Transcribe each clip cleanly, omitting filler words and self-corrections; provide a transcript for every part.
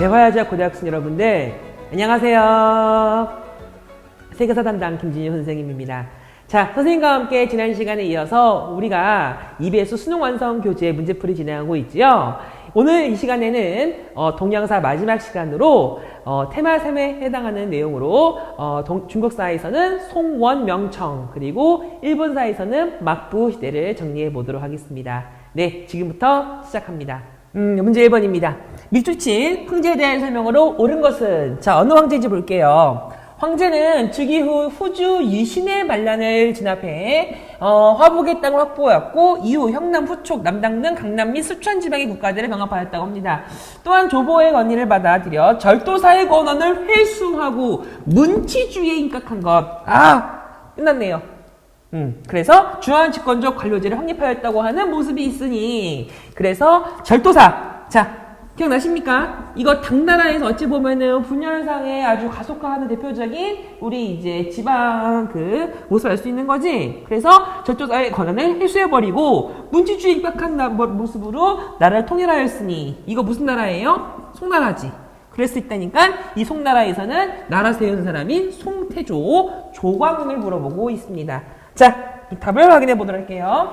대화여자 고등학생 여러분들 안녕하세요. 세계사 담당 김진유 선생님입니다. 자, 선생님과 함께 지난 시간에 이어서 우리가 EBS 수능 완성 교재 문제풀이 진행하고 있지요. 오늘 이 시간에는 동양사 마지막 시간으로 테마 3에 해당하는 내용으로 중국사에서는 송원명청 그리고 일본사에서는 막부 시대를 정리해 보도록 하겠습니다. 네, 지금부터 시작합니다. 문제 1번입니다. 밀주친 황제에 대한 설명으로 옳은 것은 자 어느 황제인지 볼게요. 황제는 즉위 후 후주 유신의 반란을 진압해 화북의 땅을 확보하였고 이후 형남, 후촉, 남당 등 강남 및 수천 지방의 국가들을 병합하였다고 합니다. 또한 조보의 건의를 받아들여 절도사의 권한을 회수하고 문치주의에 입각한 것. 끝났네요. 그래서 중앙집권적 관료제를 확립하였다고 하는 모습이 있으니 그래서 절도사. 자, 기억나십니까? 이거 당나라에서 어찌 보면은 분열상에 아주 가속화하는 대표적인 우리 이제 지방 그 모습을 알 수 있는 거지. 그래서 절도사의 권한을 회수해버리고 문치주의에 입각한 모습으로 나라를 통일하였으니 이거 무슨 나라예요? 송나라지. 그랬을 때니까 이 송나라에서는 나라 세운 사람인 송태조, 조광운을 물어보고 있습니다. 자, 답을 확인해 보도록 할게요.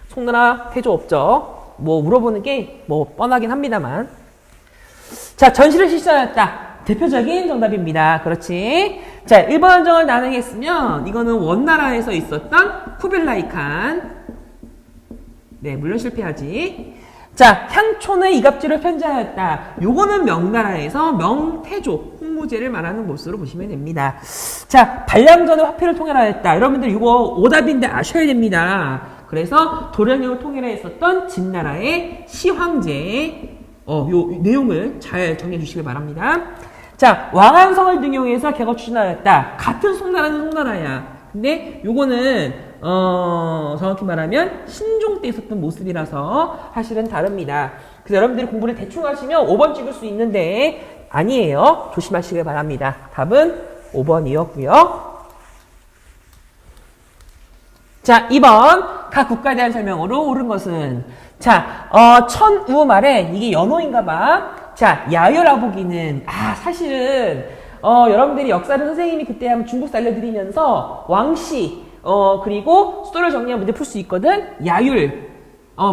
송나라 태조 없죠. 뭐 물어보는 게 뭐 뻔하긴 합니다만. 자, 전시를 실시하였다. 대표적인 정답입니다. 그렇지. 자, 1번 함정을 나누겠으면 이거는 원나라에서 있었던 쿠빌라이 칸. 네, 물론 실패하지. 자, 향촌의 이갑질을 편지하였다. 요거는 명나라에서 명태조, 홍무제를 말하는 모습으로 보시면 됩니다. 자, 반량전의 화폐를 통일하였다. 여러분들 이거 오답인데 아셔야 됩니다. 그래서 도량령을 통일해 있었던 진나라의 시황제, 요 내용을 잘 정리해 주시길 바랍니다. 자, 왕안성을 등용해서 개거 추진하였다. 같은 송나라는 송나라야. 근데 요거는 정확히 말하면 신종 때 있었던 모습이라서 사실은 다릅니다. 그래서 여러분들이 공부를 대충 하시면 5번 찍을 수 있는데 아니에요. 조심하시길 바랍니다. 답은 5번이었고요. 자, 2번 각 국가에 대한 설명으로 옳은 것은 자, 천우 말에 이게 연호인가 봐. 자, 야유라보기는 사실은 여러분들이 역사를 선생님이 그때 한번 중국사 알려드리면서 왕씨 그리고 수도를 정리한 문제 풀 수 있거든. 야율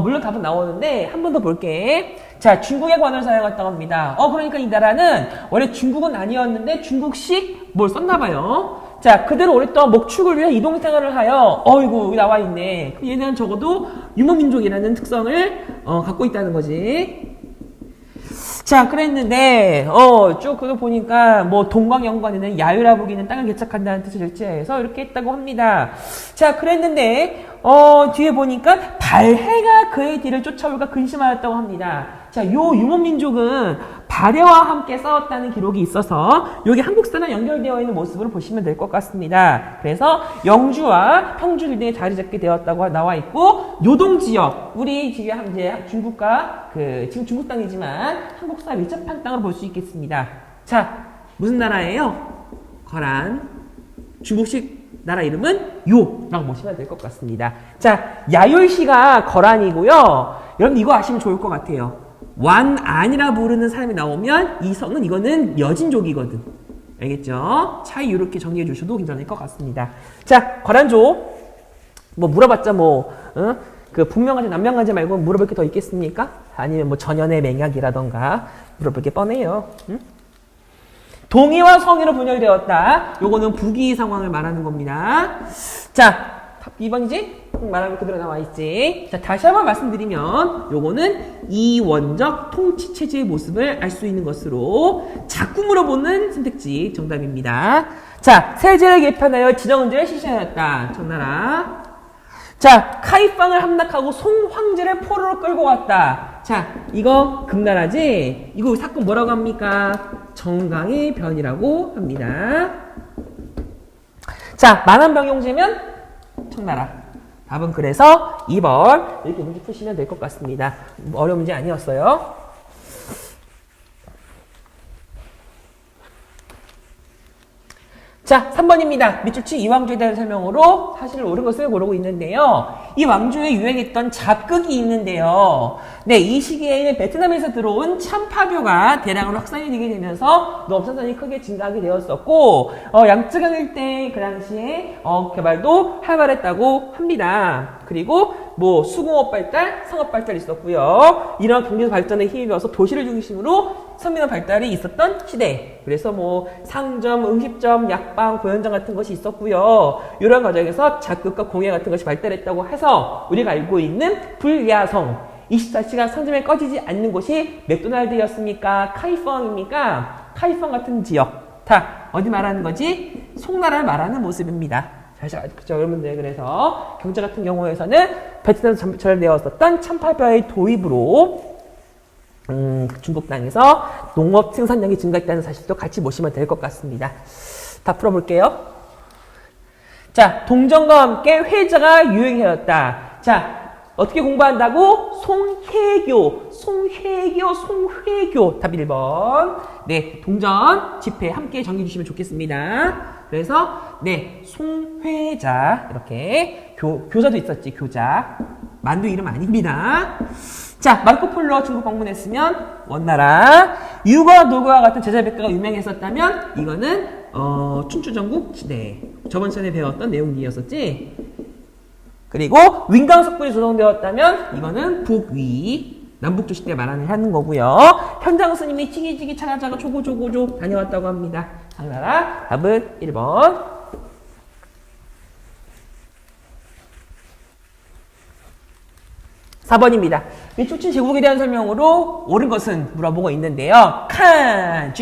물론 답은 나오는데 한 번 더 볼게. 자, 중국의 관을 사용했다고 합니다. 그러니까 이 나라는 원래 중국은 아니었는데 중국식 뭘 썼나봐요. 자, 그대로 오랫동안 목축을 위해 이동 생활을 하여 어이구 여기 나와 있네. 얘는 적어도 유목민족이라는 특성을 갖고 있다는 거지. 자, 그랬는데 쭉 그거 보니까 뭐 동광영관에는 야유라보기는 땅을 개척한다는 뜻을 절제해서 이렇게 했다고 합니다. 자, 그랬는데 뒤에 보니까 발해가 그의 뒤를 쫓아올까 근심하였다고 합니다. 자, 요 유목민족은 발해와 함께 싸웠다는 기록이 있어서 여기 한국사랑 연결되어 있는 모습으로 보시면 될 것 같습니다. 그래서 영주와 평주 등에 자리 잡게 되었다고 나와 있고 요동지역 우리 지금 이제 중국과 지금 중국 땅이지만 한국사 밀접한 땅으로 볼 수 있겠습니다. 자, 무슨 나라예요? 거란. 중국식 나라 이름은 요라고 보시면 될 것 같습니다. 자, 야율시가 거란이고요. 여러분 이거 아시면 좋을 것 같아요. 완안이라 부르는 사람이 나오면 이 성은 이거는 여진족이거든. 알겠죠? 차이 이렇게 정리해 주셔도 괜찮을 것 같습니다. 자, 거란족 뭐 물어봤자 그 분명한지 남명한지 말고 물어볼 게 더 있겠습니까? 아니면 뭐 전연의 맹약이라던가 물어볼 게 뻔해요. 동의와 성의로 분열되었다. 요거는 부기 상황을 말하는 겁니다. 자, 2번이지? 말하면 그대로 나와 있지. 자, 다시 한번 말씀드리면 요거는 이원적 통치체제의 모습을 알 수 있는 것으로 자꾸 물어보는 선택지 정답입니다. 자, 세제를 개편하여 지정은제를 실시하였다. 청나라. 자, 카이팡을 함락하고 송황제를 포로로 끌고 왔다. 자, 이거 금나라지? 이거 사건 뭐라고 합니까? 정강의 변이라고 합니다. 자, 만한병용제면 청나라. 답은 그래서 2번 이렇게 문제 푸시면 될 것 같습니다. 어려운 문제 아니었어요. 자, 3번입니다. 밑줄 치 이왕주에 대한 설명으로 사실 옳은 것을 고르고 있는데요. 이 왕조에 유행했던 잡극이 있는데요. 네, 이 시기에는 베트남에서 들어온 참파교가 대량으로 확산이 되게 되면서 농업생산이 크게 증가하게 되었었고, 양쯔강 일대 그 당시에 개발도 활발했다고 합니다. 그리고 뭐 수공업 발달, 상업 발달이 있었고요. 이런 경제 발전에 힘입어서 도시를 중심으로 선민업 발달이 있었던 시대. 그래서 뭐 상점, 음식점, 약방, 공연장 같은 것이 있었고요. 이런 과정에서 작극과 공예 같은 것이 발달했다고 해서 우리가 알고 있는 불야성, 24시간 상점에 꺼지지 않는 곳이 맥도날드였습니까? 카이펑입니까? 카이펑 같은 지역. 다 어디 말하는 거지? 송나라를 말하는 모습입니다. 그렇죠, 여러분들. 그래서 경제 같은 경우에서는 베트남에서 전달되었었던 참파뼈의 도입으로 중국 땅에서 농업 생산량이 증가했다는 사실도 같이 보시면 될 것 같습니다. 다 풀어볼게요. 자, 동정과 함께 회자가 유행하였다. 자, 어떻게 공부한다고? 송혜교. 답 1번. 네, 동전, 집회 함께 정리해 주시면 좋겠습니다. 그래서 네, 송회자 이렇게 교자도 있었지, 교자. 만두 이름 아닙니다. 자, 마르코폴로 중국 방문했으면 원나라. 유과, 노과 같은 제자백과가 유명했었다면 이거는 춘추전국 시대. 저번 시간에 배웠던 내용이었었지. 그리고 윈강석불이 조성되었다면 이거는 북위. 남북조시 때 하는 거고요. 현장 스님이 치기치기 차가차가 조고조고조 다녀왔다고 합니다. 당나라 답은 1번. 4번입니다. 위축친 제국에 대한 설명으로 옳은 것은 물어보고 있는데요. 칸,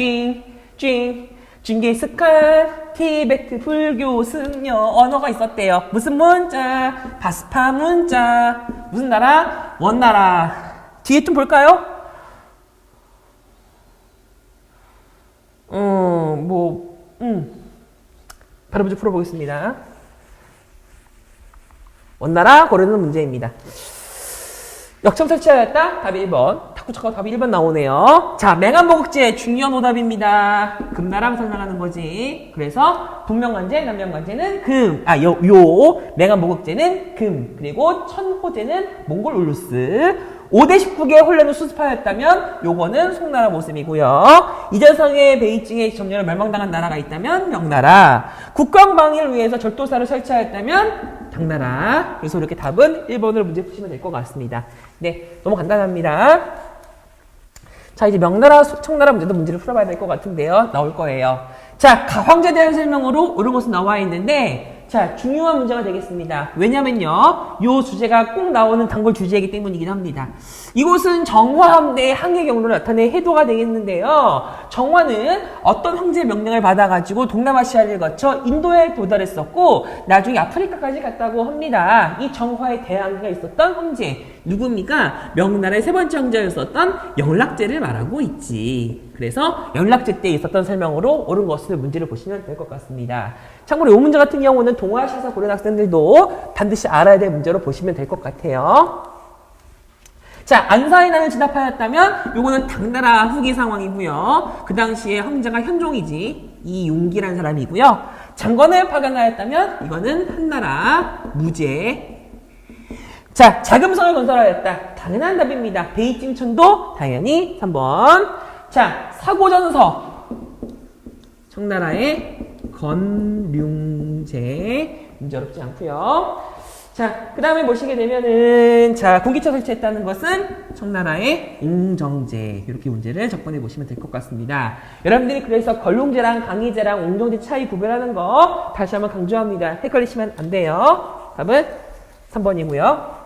징기스칸, 티베트 불교 승려 언어가 있었대요. 무슨 문자? 바스파 문자. 무슨 나라? 원나라. 뒤에 좀 볼까요? 바로 문제 풀어보겠습니다. 원나라 고르는 문제입니다. 역점 설치하였다? 답이 1번. 탁구쳐가 답이 1번 나오네요. 자, 맹한보국제 중요한 오답입니다. 금나라를 설명하는 거지. 그래서 북명관제, 남명관제는 금. 맹한보국제는 금. 그리고 천호제는 몽골 울루스. 5대 19개의 혼란을 수습하였다면 요거는 송나라 모습이고요. 이전성의 베이징에 점령을 멸망당한 나라가 있다면 명나라. 국왕방위를 위해서 절도사를 설치하였다면 당나라. 그래서 이렇게 답은 1번으로 문제 푸시면 될 것 같습니다. 네, 너무 간단합니다. 자, 이제 명나라, 청나라 문제도 문제를 풀어봐야 될 것 같은데요. 나올 거예요. 자, 가황제에 대한 설명으로 옳은 것은 나와 있는데 자, 중요한 문제가 되겠습니다. 왜냐면요, 요 주제가 꼭 나오는 단골 주제이기 때문이긴 합니다. 이곳은 정화함대의 한계 경로를 나타낸 해도가 되겠는데요. 정화는 어떤 황제의 명령을 받아가지고 동남아시아를 거쳐 인도에 도달했었고 나중에 아프리카까지 갔다고 합니다. 이 정화에 대항해가 있었던 황제 누굽니까? 명나라의 세 번째 황제였었던 영락제를 말하고 있지. 그래서 영락제 때 있었던 설명으로 옳은 것을 문제를 보시면 될 것 같습니다. 참고로 이 문제 같은 경우는 동아시아에서 고른 학생들도 반드시 알아야 될 문제로 보시면 될 것 같아요. 자, 안사의 난을 진압하였다면 요거는 당나라 후기 상황이고요. 그 당시에 황제가 현종이지 이용기라는 사람이고요. 장건을 파견하였다면 이거는 한나라 무제. 자, 자금성을 건설하였다. 당연한 답입니다. 베이징천도 당연히 3번. 자, 사고전서. 청나라의 건륭제. 문제 어렵지 않고요. 자, 그 다음에 보시게 되면은, 자, 공기차 설치했다는 것은 청나라의 옹정제. 이렇게 문제를 접근해 보시면 될 것 같습니다. 여러분들이 그래서 건륭제랑 강희제랑 옹정제 차이 구별하는 거 다시 한번 강조합니다. 헷갈리시면 안 돼요. 답은 3번이고요.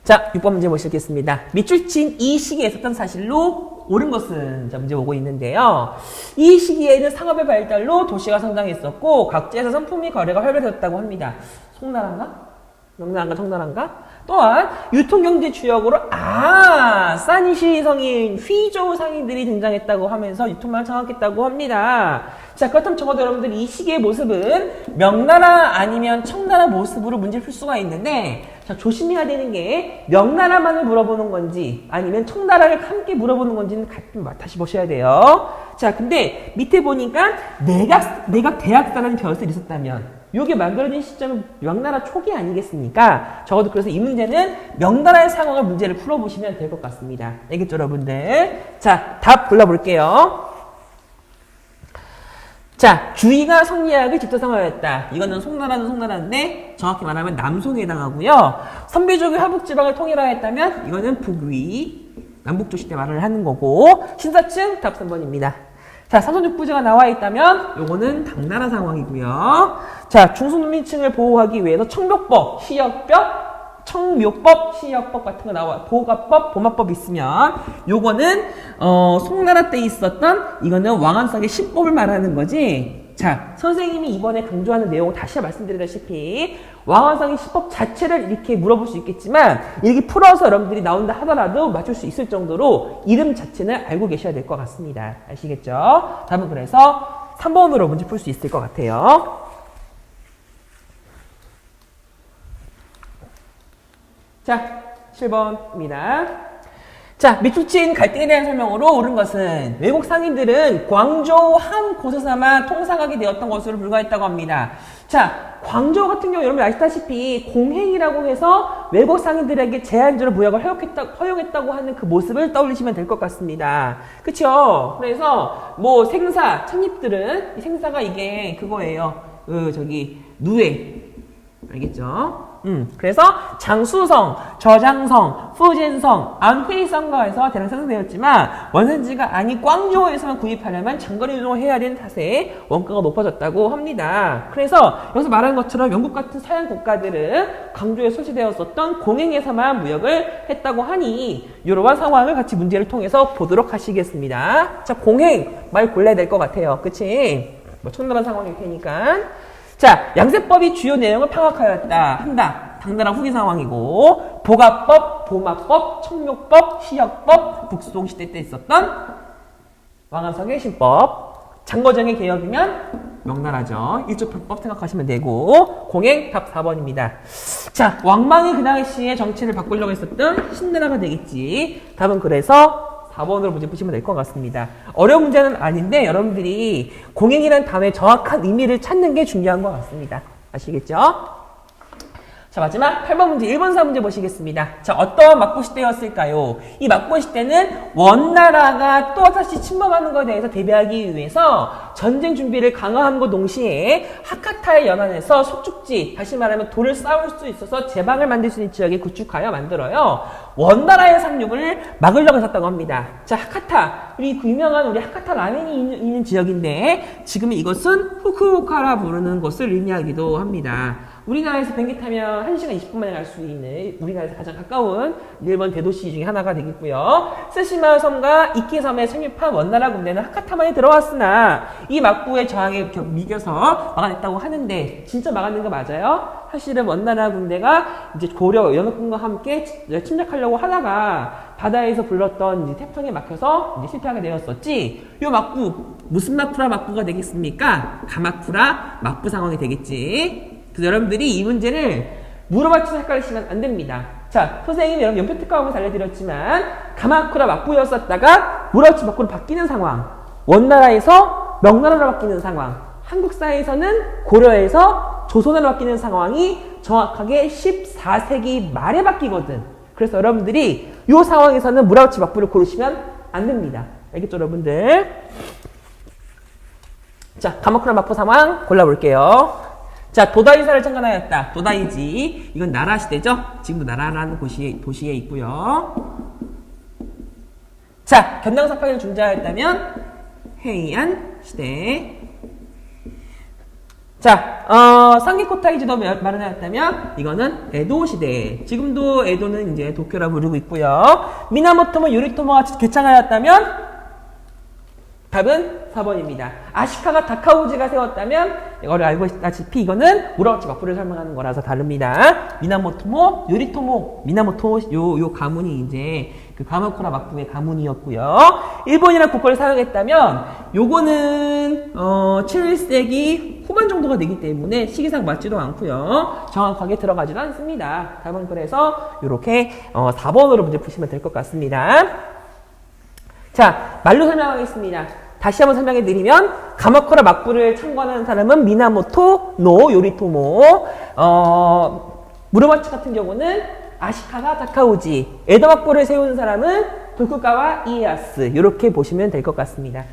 자, 6번 문제 보시겠습니다. 밑줄 친 이 시기에 있었던 사실로 옳은 것은 자, 문제 오고 있는데요. 이 시기에는 상업의 발달로 도시가 성장했었고 각지에서 상품이 거래가 활발해졌다고 합니다. 송나라인가? 명나라인가? 청나라인가? 또한 유통경제 주역으로 사니시 성인, 휘조우 상인들이 등장했다고 하면서 유통망을 장악했다고 합니다. 자, 그렇다면 적어도 여러분들 이 시기의 모습은 명나라 아니면 청나라 모습으로 문제를 풀 수가 있는데, 자, 조심해야 되는 게 명나라만을 물어보는 건지 아니면 청나라를 함께 물어보는 건지는 다시 보셔야 돼요. 자, 근데 밑에 보니까 내각 대학사라는 벼슬이 있었다면 이게 만들어진 시점은 명나라 초기 아니겠습니까? 적어도 그래서 이 문제는 명나라의 상황을 문제를 풀어보시면 될 것 같습니다. 알겠죠, 여러분들? 자, 답 골라볼게요. 자, 주의가 성리학을 직접 상호하였다. 이거는 송나라는 송나라인데 정확히 말하면 남송에 해당하고요. 선비족이 화북지방을 통일하였다면 이거는 북위, 남북조 시대 말을 하는 거고, 신사층 답 3번입니다. 자, 사전육부제가 나와 있다면 요거는 당나라 상황이고요. 자, 중소농민층을 보호하기 위해서 청묘법, 시역법 같은 거 나와, 보호가법, 보마법 있으면 요거는 송나라 때 있었던 이거는 왕안성의 신법을 말하는 거지. 자, 선생님이 이번에 강조하는 내용을 다시 말씀드리다시피 왕안성의 신법 자체를 이렇게 물어볼 수 있겠지만 이렇게 풀어서 여러분들이 나온다 하더라도 맞출 수 있을 정도로 이름 자체는 알고 계셔야 될 것 같습니다. 아시겠죠? 답은 그래서 3번으로 문제 풀 수 있을 것 같아요. 자, 7번입니다. 자, 미추친 갈등에 대한 설명으로 옳은 것은 외국 상인들은 광저우 한 곳에서만 통상하게 되었던 것으로 불과했다고 합니다. 자, 광저우 같은 경우 여러분 아시다시피 공행이라고 해서 외국 상인들에게 제한적으로 무역을 허용했다고 하는 그 모습을 떠올리시면 될 것 같습니다. 그쵸? 그래서 뭐 생사, 찻잎들은 이 생사가 이게 그거예요. 누에. 알겠죠? 그래서 장수성, 저장성, 푸젠성, 안회성가에서 대량 생산되었지만 원산지가 아닌 광저우에서만 구입하려면 장거리 운송을 해야 되는 탓에 원가가 높아졌다고 합니다. 그래서 여기서 말하는 것처럼 영국 같은 서양 국가들은 광저우에 설치되었었던 공행에서만 무역을 했다고 하니 이러한 상황을 같이 문제를 통해서 보도록 하시겠습니다. 자, 공행 말 골라야 될 것 같아요. 그치? 뭐 청나라 상황일 테니까. 자, 양세법이 주요 내용을 한다. 당나라 후기 상황이고, 보가법, 보마법, 청묘법, 시역법, 북송시대 때 있었던 왕안성의 신법, 장거정의 개혁이면 명나라죠. 일조편법 생각하시면 되고, 공행 답 4번입니다. 자, 왕망이 그 당시에 정치를 바꾸려고 했었던 신나라가 되겠지. 답은 그래서 4번으로 문제 푸시면 될 것 같습니다. 어려운 문제는 아닌데 여러분들이 공행이라는 단어의 정확한 의미를 찾는 게 중요한 것 같습니다. 아시겠죠? 자, 마지막 8번 문제, 1번사 문제 보시겠습니다. 자, 어떠한 막부 시대였을까요? 이 막부 시대는 원나라가 또다시 침범하는 것에 대해서 대비하기 위해서 전쟁 준비를 강화함과 동시에 하카타의 연안에서 소축지, 다시 말하면 돌을 쌓을 수 있어서 제방을 만들 수 있는 지역에 구축하여 만들어요. 원나라의 상륙을 막으려고 했었다고 합니다. 자, 하카타. 우리 그 유명한 우리 하카타 라멘이 있는 지역인데 지금 이것은 후쿠오카라 부르는 곳을 의미하기도 합니다. 우리나라에서 비행기 타면 1시간 20분 만에 갈 수 있는 우리나라에서 가장 가까운 일본 대도시 중에 하나가 되겠고요. 스시마 섬과 이키 섬에 상륙한 원나라 군대는 하카타만에 들어왔으나 이 막부의 저항에 이겨서 막아냈다고 하는데 진짜 막아낸 거 맞아요? 사실은 원나라 군대가 이제 고려 연합군과 함께 침략하려고 하다가 바다에서 불렀던 이제 태풍에 막혀서 이제 실패하게 되었었지. 요 막부 무슨 마쿠라 막부가 되겠습니까? 가마쿠라 막부 상황이 되겠지. 그래서 여러분들이 이 문제를 물어맞춰서 헷갈리시면 안 됩니다. 자, 선생님이 여러분 연표 특화하면서 알려드렸지만 가마쿠라 막부였었다가 물어맞춰 막부로 바뀌는 상황, 원나라에서 명나라로 바뀌는 상황, 한국사에서는 고려에서 조선으로 바뀌는 상황이 정확하게 14세기 말에 바뀌거든. 그래서 여러분들이 이 상황에서는 물어맞춰 막부를 고르시면 안 됩니다. 알겠죠, 여러분들? 자, 가마쿠라 막부 상황 골라볼게요. 자, 도다이사를 창건하였다. 도다이지. 이건 나라 시대죠? 지금도 나라라는 도시에 있고요. 자, 견당사파를 중재하였다면 헤이안 시대. 자, 상기코타이지도 마련하였다면 이거는 에도 시대. 지금도 에도는 이제 도쿄라 부르고 있고요. 미나모토모 요리토모가 개창하였다면 답은 4번입니다. 아시카가 다카우지가 세웠다면 이거를 알고 있다시피 이거는 우라우치 막부를 설명하는 거라서 다릅니다. 미나모토모, 요리토모, 미나모토 요 가문이 이제 그 가마쿠라 막부의 가문이었고요. 일본이라는 국어를 사용했다면 요거는 7세기 후반 정도가 되기 때문에 시기상 맞지도 않고요. 정확하게 들어가지도 않습니다. 답은 그래서 이렇게 4번으로 문제 푸시면 될 것 같습니다. 자, 말로 설명하겠습니다. 다시 한번 설명해 드리면 가마쿠라 막부를 참관하는 사람은 미나모토 노 요리토모, 무로마치 같은 경우는 아시카가 다카우지, 에도 막부를 세운 사람은 도쿠가와 이에야스, 이렇게 보시면 될 것 같습니다.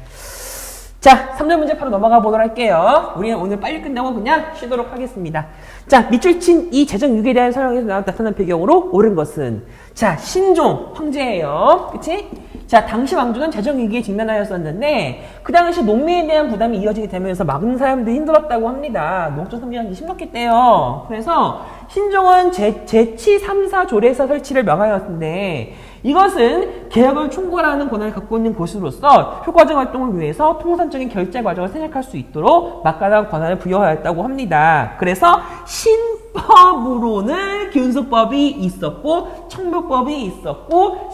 자, 3절 문제 바로 넘어가 보도록 할게요. 우리는 오늘 빨리 끝나고 그냥 쉬도록 하겠습니다. 자, 밑줄 친 이 재정 6에 대한 설명에서 나타난 배경으로 옳은 것은, 자, 신종 황제예요. 그치? 자, 당시 왕조는 재정 위기에 직면하였었는데 그 당시 농민에 대한 부담이 이어지게 되면서 막는 사람들이 힘들었다고 합니다. 농촌 선진화가 심각했대요. 그래서 신종은 제치 3사조례서 설치를 명하였는데 이것은 개혁을 총괄하는 권한을 갖고 있는 곳으로서 효과적 활동을 위해서 통상적인 결제 과정을 생각할 수 있도록 막강한 권한을 부여하였다고 합니다. 그래서 신법으로는 균수법이 있었고 청묘법이 있었고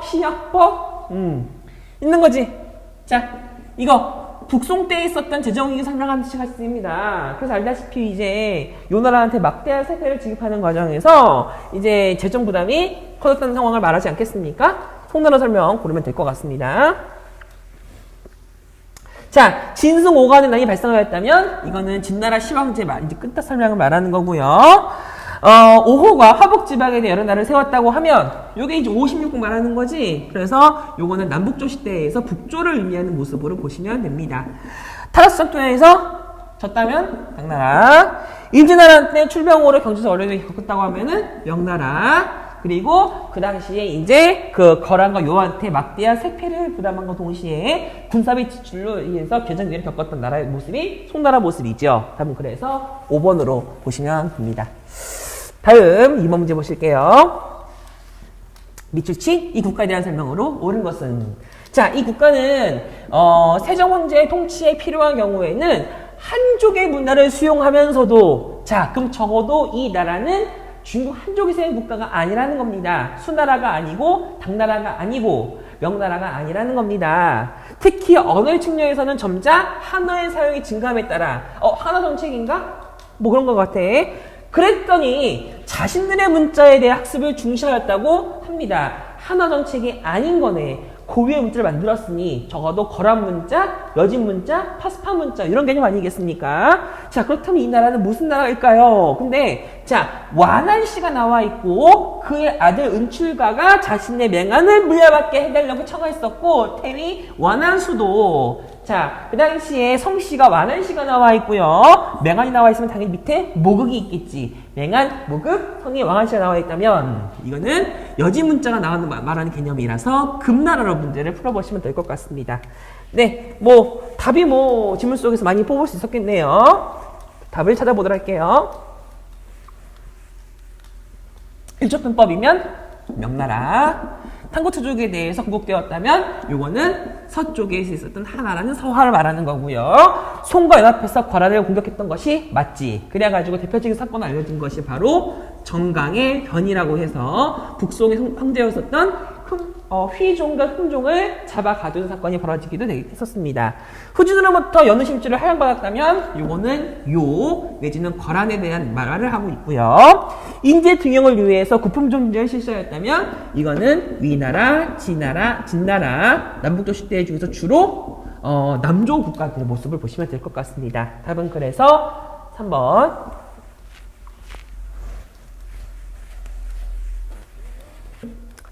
시약법 있는 거지. 자, 이거 북송 때 있었던 재정위기 설명하는 시간입니다. 그래서 알다시피 이제 요 나라한테 막대한 세금을 지급하는 과정에서 이제 재정 부담이 커졌다는 상황을 말하지 않겠습니까? 송나라 설명 고르면 될 것 같습니다. 자, 진승 오간의 난이 발생하였다면 이거는 진나라 시황제 이제 끝다 설명을 말하는 거고요. 오호가 화북 지방에 대해 여러 나라를 세웠다고 하면 요게 이제 56국 말하는 거지. 그래서 요거는 남북조 시대에서 북조를 의미하는 모습으로 보시면 됩니다. 타라스 전투에서 졌다면 당나라, 임진왜란때 출병으로 경제적 어려움을 겪었다고 하면은 명나라, 그리고 그 당시에 이제 그 거란과 요한테 막대한 세패를 부담한과 동시에 군사비 지출로 의해서 개정기를 겪었던 나라의 모습이 송나라 모습이죠. 답은 그래서 5번으로 보시면 됩니다. 다음 2번 문제 보실게요. 밑줄치 이 국가에 대한 설명으로 옳은 것은, 자, 이 국가는 세종 황제의 통치에 필요한 경우에는 한족의 문화를 수용하면서도, 자, 그럼 적어도 이 나라는 중국 한족이 세운 국가가 아니라는 겁니다. 수나라가 아니고 당나라가 아니고 명나라가 아니라는 겁니다. 특히 언어의 측면에서는 점차 한어의 사용이 증가함에 따라 한어 정책인가? 뭐 그런 것 같아. 그랬더니 자신들의 문자에 대해 학습을 중시하였다고 합니다. 한어 정책이 아닌 거네. 고유의 문자를 만들었으니 적어도 거란 문자, 여진 문자, 파스파 문자 이런 개념 아니겠습니까? 자, 그렇다면 이 나라는 무슨 나라일까요? 근데 자, 완한씨가 나와 있고 그의 아들 은출가가 자신의 맹안을 물려받게 해달라고 청했었고 태위 완한수도, 자, 그 당시에 성씨가 완한씨가 나와 있고요. 맹안이 나와 있으면 당연히 밑에 모극이 있겠지. 맹안, 모극, 성이 왕한씨가 나와 있다면 이거는 여진 문자가 나오는 말하는 개념이라서 금나라로 문제를 풀어보시면 될 것 같습니다. 네, 뭐 답이 뭐 지문 속에서 많이 뽑을 수 있었겠네요. 답을 찾아보도록 할게요. 일조편법이면 명나라, 탕고투족에 대해서 건국되었다면 요거는 서쪽에 있었던 하나라는 서화를 말하는 거고요. 송과 연합해서 거란을 공격했던 것이 맞지. 그래가지고 대표적인 사건을 알려진 것이 바로 정강의 변이라고 해서 북송의 황제였었던 휘종과 흥종을 잡아 가둔 사건이 벌어지기도 했었습니다. 후진으로부터 연우 심지를 하향받았다면 요거는 요 내지는 거란에 대한 말을 하고 있고요. 인재 등용을 위해서 구품종제를 실시하였다면 이거는 위나라, 진나라, 남북조 시대 중에서 주로 남조 국가들의 모습을 보시면 될 것 같습니다. 답은 그래서 3번.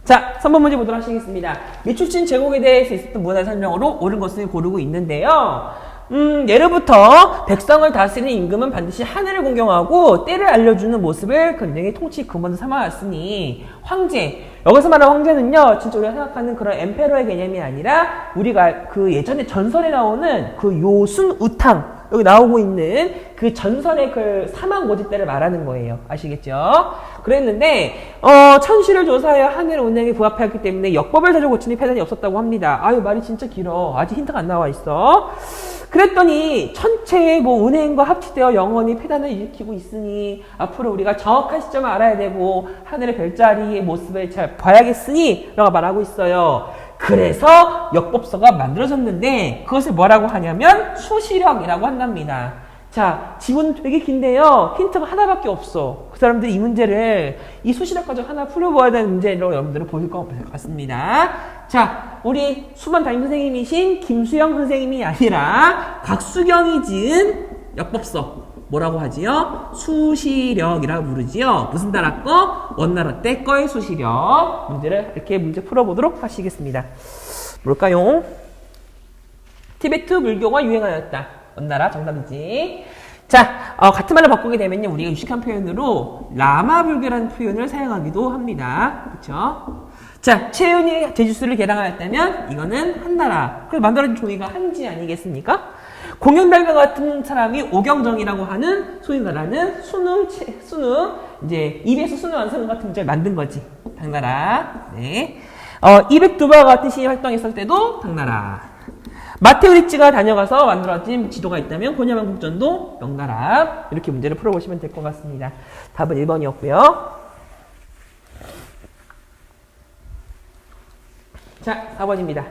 자, 3번 문제 보도록 하시겠습니다. 미출신 제국에 대해서 있었던 문화 설명으로 옳은 것을 고르고 있는데요. 예로부터 백성을 다스리는 임금은 반드시 하늘을 공경하고 때를 알려주는 모습을 굉장히 통치 근본으로 삼아왔으니 황제, 여기서 말하는 황제는요, 진짜 우리가 생각하는 그런 엠페러의 개념이 아니라 우리가 그 예전에 전설에 나오는 그 요순우탕, 여기 나오고 있는 그 전설의 그 사망 고지때를 말하는 거예요. 아시겠죠? 그랬는데 천시를 조사하여 하늘 운행에 부합하였기 때문에 역법을 자주 고치는 패단이 없었다고 합니다. 아유, 말이 진짜 길어. 아직 힌트가 안 나와 있어. 그랬더니 천체의 뭐 운행과 합치되어 영원히 패단을 일으키고 있으니 앞으로 우리가 정확한 시점을 알아야 되고 하늘의 별자리의 모습을 잘 봐야겠으니 라고 말하고 있어요. 그래서 역법서가 만들어졌는데 그것을 뭐라고 하냐면 수시력이라고 한답니다. 자, 지문 되게 긴데요. 힌트가 하나밖에 없어. 그 사람들이 이 문제를 이 수시력 가지고 하나 풀어보아야 되는 문제로 여러분들은 보실 것 같습니다. 자, 우리 수반 담임 선생님이신 김수영 선생님이 아니라 곽수경이 지은 역법서 뭐라고 하지요? 수시력이라고 부르지요. 무슨 나라 거? 원나라 때 거의 수시력. 문제를 이렇게 문제 풀어보도록 하시겠습니다. 뭘까요? 티베트 불교가 유행하였다. 원나라 정답이지. 자, 같은 말로 바꾸게 되면요, 우리가 유식한 표현으로 라마 불교라는 표현을 사용하기도 합니다. 그렇죠? 자, 최은이 제주스를 개량하였다면 이거는 한나라. 그래서 만들어진 종이가 한지 아니겠습니까? 공연달과 같은 사람이 오경정이라고 하는 소위 말하는 수능, 이제 입에서 수능 완성 같은 문제를 만든 거지. 당나라. 네. 202바 같은 시인 활동했을 때도 당나라. 마테오 리치가 다녀가서 만들어진 지도가 있다면 고냐만국전도 명나라. 이렇게 문제를 풀어보시면 될 것 같습니다. 답은 1번이었고요. 자, 4번입니다.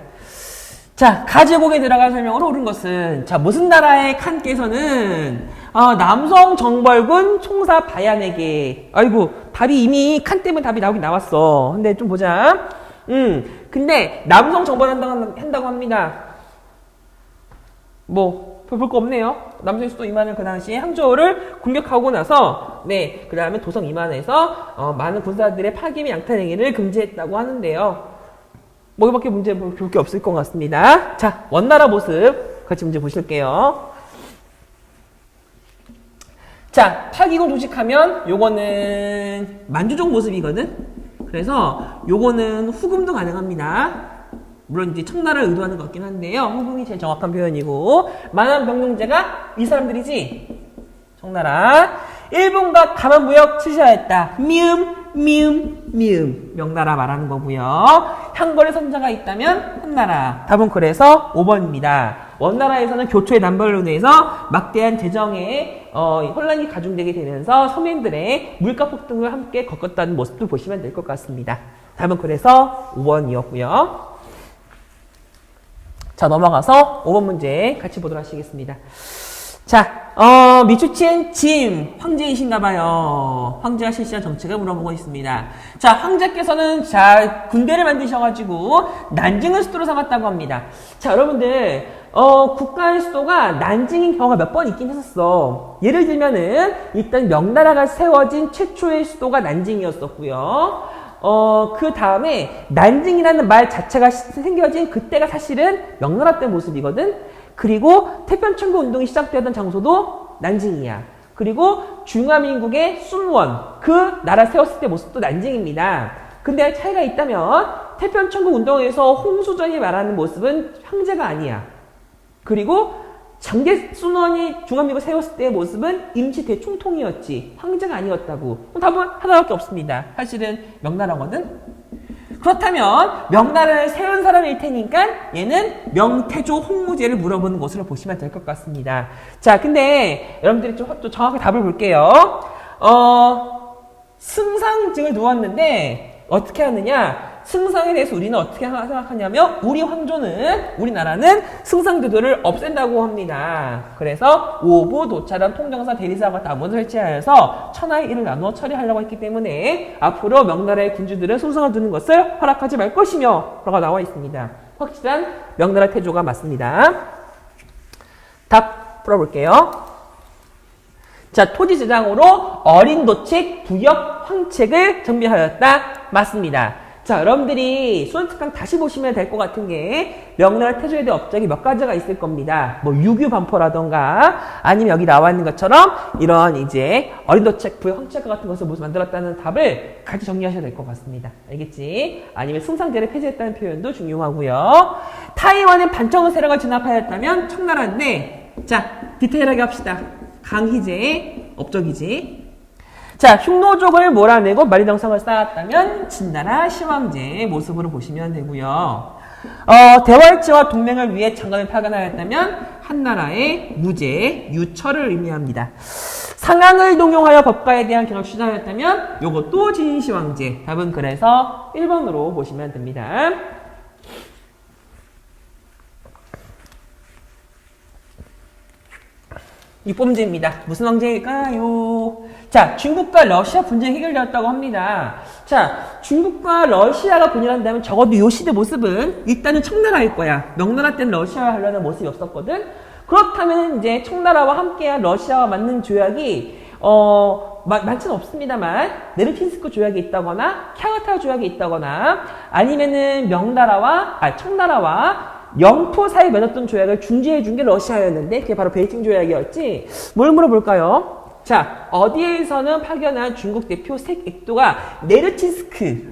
자, 가제곡에 들어간 설명으로 옳은 것은, 자, 무슨 나라의 칸께서는 남성 정벌군 총사 바얀에게, 아이고, 답이 이미 칸 때문에 답이 나오긴 나왔어. 근데 좀 보자. 근데 남성 정벌한다고 합니다. 뭐 볼 거 없네요. 남성 수도 이만을 그 당시에 항저우를 공격하고 나서, 네, 그 다음에 도성 이만에서 많은 군사들의 파기및 양탈행위를 금지했다고 하는데요. 뭐 이밖에 문제 볼 게 없을 것 같습니다. 자, 원나라 모습 같이 문제 보실게요. 자, 파기군 조직하면 요거는 만주족 모습이거든. 그래서 요거는 후금도 가능합니다. 물론 이제 청나라를 의도하는 것 같긴 한데요. 후금이 제일 정확한 표현이고, 만한 병용제가 이 사람들이지. 청나라. 일본과 감한무역 취시하였다. 미음 명나라 말하는 거고요. 향거리 선자가 있다면 한나라. 답은 그래서 5번입니다. 원나라에서는 교초의 남발로 인해서 막대한 재정에 혼란이 가중되게 되면서 서민들의 물가 폭등을 함께 겪었다는 모습도 보시면 될 것 같습니다. 답은 그래서 5번이었고요. 자, 넘어가서 5번 문제 같이 보도록 하시겠습니다. 자, 미추첸 짐 황제이신가봐요. 황제가 실시한 정책을 물어보고 있습니다. 자, 황제께서는 군대를 만드셔가지고 난징을 수도로 삼았다고 합니다. 자, 여러분들 국가의 수도가 난징인 경우가 몇 번 있긴 했었어. 예를 들면은 일단 명나라가 세워진 최초의 수도가 난징이었었고요. 그 다음에 난징이라는 말 자체가 생겨진 그때가 사실은 명나라 때 모습이거든. 그리고 태평천국 운동이 시작되었던 장소도 난징이야. 그리고 중화민국의 순원, 그 나라 세웠을 때 모습도 난징입니다. 근데 차이가 있다면 태평천국 운동에서 홍수전이 말하는 모습은 황제가 아니야. 그리고 장제 순원이 중화민국 세웠을 때의 모습은 임시 대총통이었지. 황제가 아니었다고. 답은 하나밖에 없습니다. 사실은 명나라거든. 그렇다면 명나라를 세운 사람일 테니까 얘는 명태조 홍무제를 물어보는 것으로 보시면 될 것 같습니다. 자, 근데 여러분들이 좀 정확하게 답을 볼게요. 승상증을 놓았는데 어떻게 하느냐? 승상에 대해서 우리는 어떻게 생각하냐면 우리나라는 승상제도를 없앤다고 합니다. 그래서 오부, 도차람, 통정사, 대리사와 다문을 설치하여서 천하의 일을 나누어 처리하려고 했기 때문에 앞으로 명나라의 군주들은 승상을 두는 것을 허락하지 말 것이며 라고 나와 있습니다. 확실한 명나라 태조가 맞습니다. 답 풀어볼게요. 자, 토지제장으로 어린 도책, 부역, 황책을 정비하였다. 맞습니다. 자, 여러분들이 수원 특강 다시 보시면 될 것 같은 게 명나라 태조에 대한 업적이 몇 가지가 있을 겁니다. 뭐 유교 반포라던가 아니면 여기 나와 있는 것처럼 이런 이제 어린도책부의 황제가 같은 것을 모두 만들었다는 답을 같이 정리하셔야 될 것 같습니다. 알겠지? 아니면 승상제를 폐지했다는 표현도 중요하고요. 타이완의 반정의 세력을 진압하였다면 청나라인데 자, 디테일하게 합시다. 강희제의 업적이지. 자, 흉노족을 몰아내고 만리정상을 쌓았다면 진나라 시황제의 모습으로 보시면 되고요. 대활제와 동맹을 위해 장관을 파견하였다면 한나라의 무제, 유철을 의미합니다. 상황을 동용하여 법가에 대한 개혁을 추진하였다면 요것도 진시황제. 답은 그래서 1번으로 보시면 됩니다. 육범제입니다. 무슨 황제일까요? 자, 중국과 러시아 분쟁이 해결되었다고 합니다. 자, 중국과 러시아가 분열한다면 적어도 요 시대 모습은 일단은 청나라일 거야. 명나라 때는 러시아와 하려는 모습이 없었거든. 그렇다면 이제 청나라와 함께한 러시아와 맞는 조약이 많지는 없습니다만 네르친스크 조약이 있다거나 캬가타 조약이 있다거나 아니면은 청나라와 영토 사이에 맺었던 조약을 중지해 준 게 러시아였는데 그게 바로 베이징 조약이었지. 뭘 물어볼까요? 자, 어디에서는 파견한 중국 대표 색액도가 네르친스크.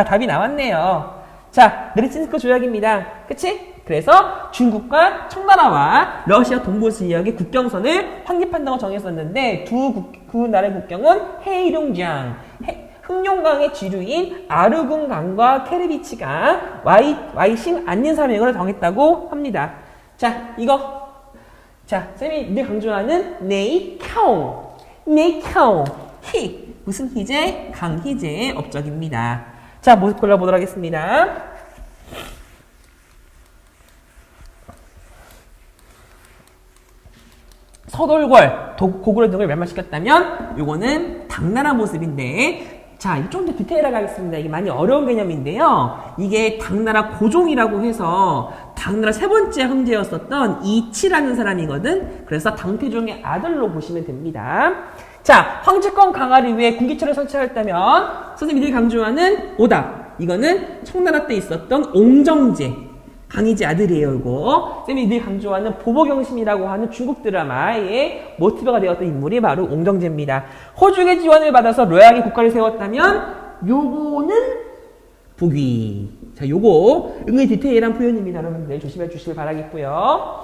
답이 나왔네요. 자, 네르친스크 조약입니다. 그치? 그래서 중국과 청나라와 러시아 동부 지역의 국경선을 확립한다고 정했었는데 두 나라의 국경은 헤이룽장, 흑룡강의 지류인 아르군강과 케르비치강, 와이싱 안린산맥으로 정했다고 합니다. 자, 이거. 자, 쌤이 늘 강조하는 네이캬옹. 희. 무슨 희제? 강희제의 업적입니다. 자, 모습 골라보도록 하겠습니다. 서돌궐, 고구려 등을 멸망시켰다면 요거는 당나라 모습인데 자, 이거 좀 더 디테일하게 하겠습니다. 이게 많이 어려운 개념인데요. 이게 당나라 고종이라고 해서 당나라 세 번째 황제였었던 이치라는 사람이거든. 그래서 당태종의 아들로 보시면 됩니다. 자, 황제권 강화를 위해 군기처를 설치하였다면 선생님들이 강조하는 오답. 이거는 청나라 때 있었던 옹정제. 강희제 아들이에요, 이거. 쌤이 늘 강조하는 보보경심이라고 하는 중국 드라마의 모티브가 되었던 인물이 바로 옹정제입니다. 호주의 지원을 받아서 로얄하게 국가를 세웠다면 요거는 북위. 자, 요거 은근히 디테일한 표현입니다. 여러분들 조심해 주시길 바라겠고요.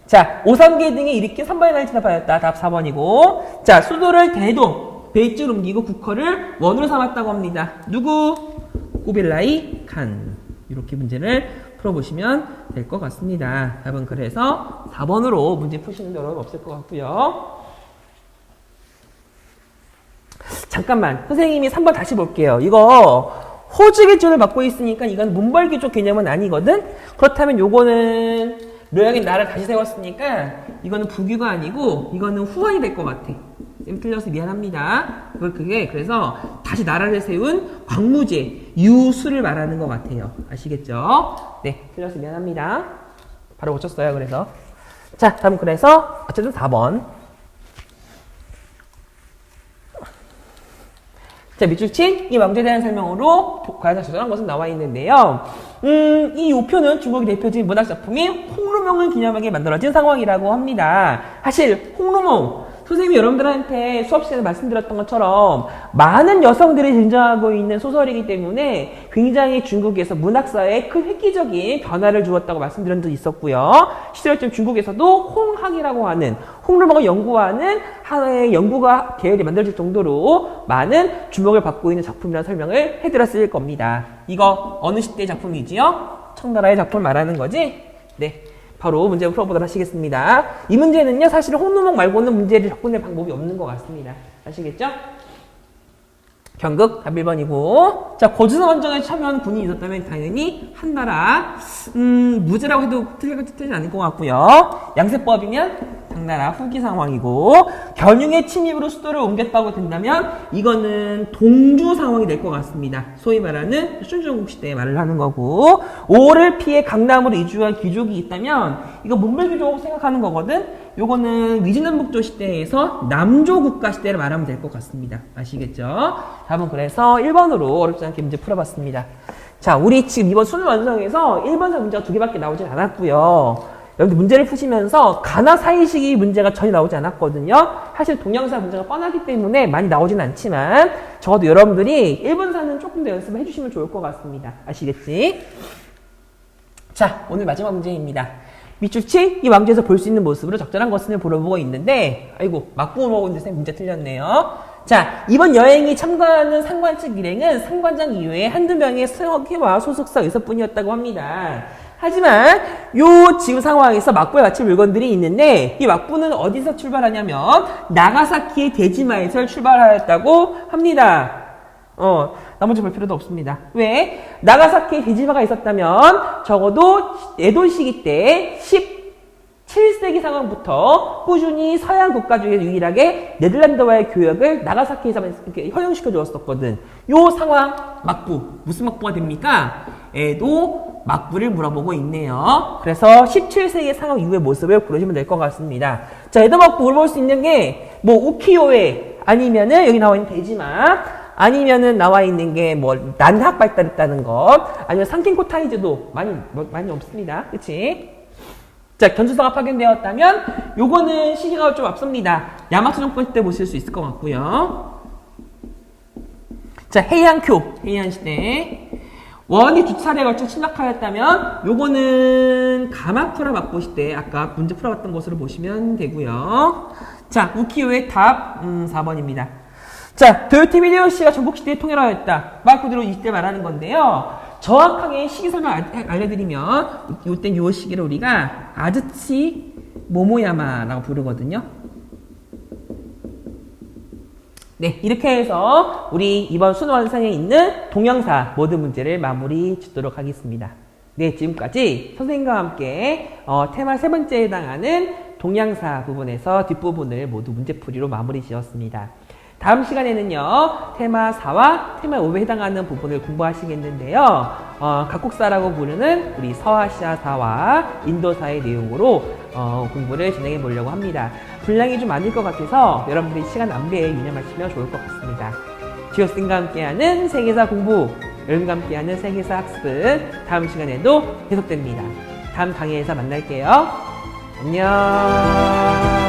자, 오삼계 등에 일으킨 3번의 나라를 진압하였다. 답 4번이고. 자, 수도를 대동, 베이츠로 옮기고 국허를 원으로 삼았다고 합니다. 누구? 꾸빌라이 칸. 이렇게 문제를 풀어보시면 될 것 같습니다. 답은 그래서 4번으로 문제 푸시는 데 어려움 없을 것 같고요. 잠깐만, 선생님이 3번 다시 볼게요. 이거 호주의 지원을 받고 있으니까 이건 문벌기족 개념은 아니거든? 그렇다면 요거는 묘양의 나라를 다시 세웠으니까 이거는 북유가 아니고 이거는 후원이 될 것 같아. 쌤 틀려서 미안합니다. 그래서 다시 나라를 세운 광무제, 유수를 말하는 것 같아요. 아시겠죠? 네, 틀려서 미안합니다. 바로 고쳤어요, 그래서. 자, 다음 그래서 어쨌든 4번. 자, 밑줄친 이 왕조에 대한 설명으로 과연 저장한 것은 나와 있는데요. 이 우표는 중국의 대표적인 문학작품인 홍루몽을 기념하게 만들어진 상황이라고 합니다. 사실 홍루몽 선생님이 여러분들한테 수업 시간에 말씀드렸던 것처럼 많은 여성들이 등장하고 있는 소설이기 때문에 굉장히 중국에서 문학사에 큰 획기적인 변화를 주었다고 말씀드린 적이 있었고요. 시절쯤 중국에서도 홍학이라고 하는 홍루몽을 연구하는 하나의 연구가 계열이 만들어질 정도로 많은 주목을 받고 있는 작품이라는 설명을 해드렸을 겁니다. 이거 어느 시대의 작품이지요? 청나라의 작품을 말하는 거지? 네. 바로 문제 풀어보도록 하시겠습니다. 이 문제는요, 사실 홍루몽 말고는 문제를 접근할 방법이 없는 것 같습니다. 아시겠죠? 경극 답 1번이고, 자, 고조선 원정에 참여한 군인이 있었다면 당연히 한나라, 무제라고 해도 틀리지 않을 것 같고요. 양세법이면 당나라 후기 상황이고, 견융의 침입으로 수도를 옮겼다고 된다면 이거는 동주 상황이 될 것 같습니다. 소위 말하는 순중국 시대에 말을 하는 거고, 오를 피해 강남으로 이주한 귀족이 있다면 이거 문벌귀족 생각하는 거거든. 요거는 위주남북조 시대에서 남조 국가 시대를 말하면 될 것 같습니다. 아시겠죠? 답은 그래서 1번으로 어렵지 않게 문제 풀어봤습니다. 자, 우리 지금 이번 수능 완성에서 1번사 문제가 2개밖에 나오진 않았고요. 여러분들 문제를 푸시면서 가나 사이식이 문제가 전혀 나오지 않았거든요. 사실 동양사 문제가 뻔하기 때문에 많이 나오진 않지만 적어도 여러분들이 1번사는 조금 더 연습을 해주시면 좋을 것 같습니다. 아시겠지? 자, 오늘 마지막 문제입니다. 밑줄치 이 왕조에서 볼 수 있는 모습으로 적절한 것을 물어보고 있는데 아이고 막부 먹었는데 문제 틀렸네요. 자, 이번 여행이 참가하는 상관 측 일행은 상관장 이외에 한두 명의 서기와 소속사 의사뿐이었다고 합니다. 하지만 요 지금 상황에서 막부에 맞출 물건들이 있는데 이 막부는 어디서 출발하냐면 나가사키의 대지마에서 출발하였다고 합니다. 나머지 볼 필요도 없습니다. 왜? 나가사키에 대지마가 있었다면 적어도 에도 시기 때 17세기 상황부터 꾸준히 서양 국가 중에 유일하게 네덜란드와의 교역을 나가사키에서만 이렇게 허용시켜 주었었거든. 요 상황 막부 무슨 막부가 됩니까? 에도 막부를 물어보고 있네요. 그래서 17세기 상황 이후의 모습을 고르시면 될 것 같습니다. 자, 에도 막부 물어볼 수 있는 게 뭐 우키요에 아니면은 여기 나와 있는 대지마 아니면은 나와 있는 게 뭐 난학 발달했다는 것 아니면 상킨코 타이즈도 많이 없습니다. 그치? 자, 견수사가 파견되었다면 요거는 시기가 좀 앞섭니다. 야마토 정권 때 보실 수 있을 것 같고요. 자, 헤이안쿄 헤이안 시대 원이 두 차례에 걸쳐 침략하였다면 요거는 가마쿠라 막부 시대 아까 문제 풀어봤던 것으로 보시면 되고요. 자, 우키요의 답 4번입니다. 자, 도요토미 히데요시가 전국시대에 통일하였다. 말 그대로 이 시대 말하는 건데요. 정확하게 시기 설명 알려드리면 이땐 요 시기를 우리가 아즈치 모모야마라고 부르거든요. 네, 이렇게 해서 우리 이번 수능 완성에 있는 동영사 모든 문제를 마무리 짓도록 하겠습니다. 네, 지금까지 선생님과 함께 테마 3번째에 해당하는 동양사 부분에서 뒷부분을 모두 문제풀이로 마무리 지었습니다. 다음 시간에는요, 테마 4와 테마 5에 해당하는 부분을 공부하시겠는데요. 각국사라고 부르는 우리 서아시아사와 인도사의 내용으로 공부를 진행해 보려고 합니다. 분량이 좀 많을 것 같아서 여러분들이 시간 낭비에 유념하시면 좋을 것 같습니다. 지효쌤과 함께하는 세계사 공부, 여러분과 함께하는 세계사 학습은 다음 시간에도 계속됩니다. 다음 강의에서 만날게요. 안녕.